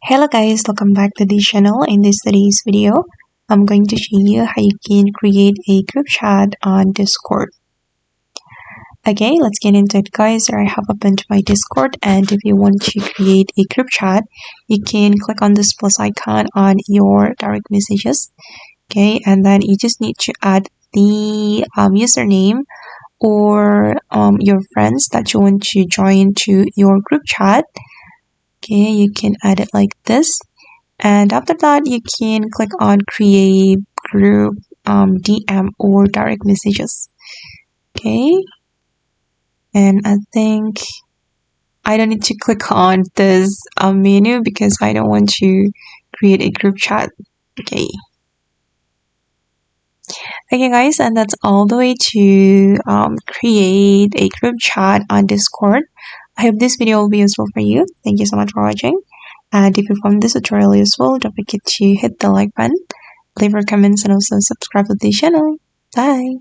Hello guys, welcome back to the channel. In today's video, I'm going to show you how you can create a group chat on Discord. Okay, let's get into it guys. I have opened my Discord, and if you want to create a group chat, you can click on this plus icon on your direct messages. Okay, and then you just need to add the username or your friends that you want to join to your group chat. Okay, you can add it like this, and after that you can click on create group DM or direct messages. Okay, and I think I don't need to click on this menu because I don't want to create a group chat. Okay guys, and that's all the way to create a group chat on Discord. I hope this video will be useful for you. Thank you so much for watching, and if you found this tutorial useful, don't forget to hit the like button, leave your comments, and also subscribe to the channel. Bye.